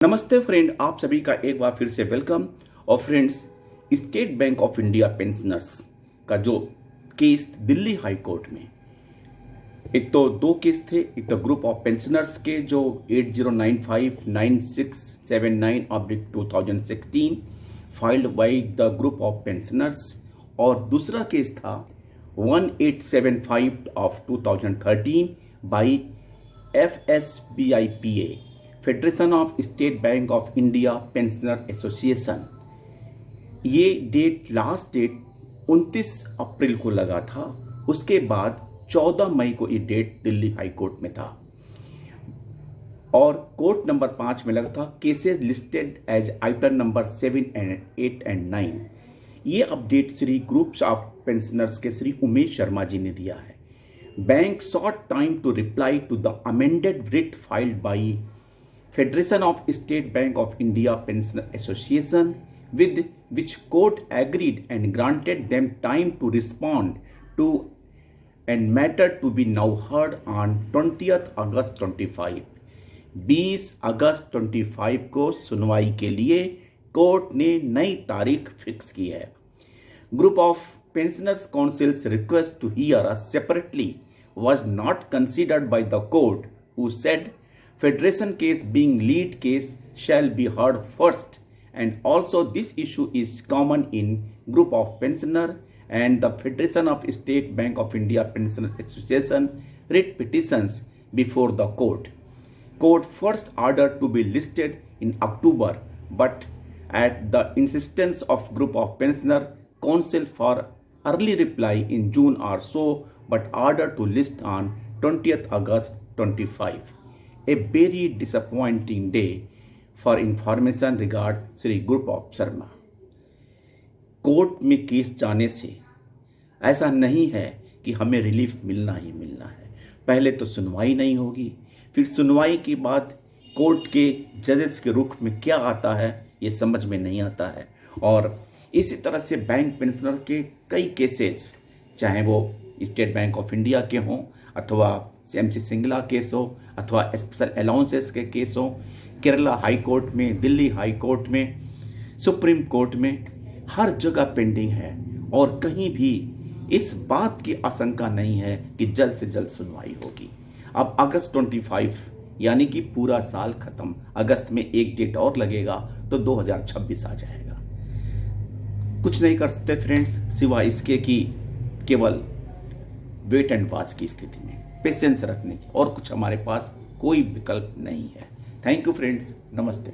नमस्ते फ्रेंड, आप सभी का एक बार फिर से वेलकम। और friends, state Bank of India pensioners का जो केस दिल्ली हाई कोर्ट में, एक तो दो केस थे। एक तो ग्रुप ऑफ पेंशनर्स के जो 80959679/2016 filed by the group of pensioners, और दूसरा केस था 1875 of 2013 by FSBIPA, federation of State Bank of India pensioner association. ये लास्ट डेट 29 अप्रैल को लगा था। उसके बाद 14 मई को ये डेट दिल्ली हाई कोर्ट में था और कोर्ट नंबर 5 में लगा था cases listed as item number 7 and 8 and 9। ये update Shri groups of pensioners के श्री उमेश शर्मा जी ने दिया है। Bank sought time to reply to the amended writ filed by Federation of State Bank of India Pensioner Association, with which court agreed and granted them time to respond to and matter to be now heard on 20th August 25। 20 अगस्त 25 को सुनवाई के लिए court ने नई तारीख fix की है। Group of Pensioners Council's request to hear us separately was not considered by the court, who said Federation case being lead case shall be heard first, and also this issue is common in Group of Pensioner and the Federation of State Bank of India Pensioner Association writ petitions before the court. Court first ordered to be listed in October, but at the insistence of Group of Pensioner Council for early reply in June or so, but ordered to list on 20th August 25। A very disappointing day for information regard Shri group of Sharma. Court में case जाने से ऐसा नहीं है कि हमें relief मिलना ही मिलना है। पहले तो सुनवाई नहीं होगी, फिर सुनवाई के बाद कोर्ट के जजेस के रुख में क्या आता है ये समझ में नहीं आता है। और इसी तरह से बैंक पेंशनर के कई केसेस, चाहे वो स्टेट बैंक ऑफ इंडिया के हों अथवा CMC सिंगला केस हो अथवा स्पेशल अलाउंसेस के केस हो, केरला हाई कोर्ट में, दिल्ली हाई कोर्ट में, सुप्रीम कोर्ट में, हर जगह पेंडिंग है। और कहीं भी इस बात की आशंका नहीं है कि जल्द से जल्द सुनवाई होगी। अब अगस्त 25 यानी कि पूरा साल खत्म, अगस्त में एक डेट और लगेगा तो 2026 आ जाएगा। कुछ नहीं कर सकते फ्रेंड्स, सिवाय इसके कि केवल वेट एंड वॉच की स्थिति में पेशेंस रखने की, और कुछ हमारे पास कोई विकल्प नहीं है। थैंक यू फ्रेंड्स, नमस्ते।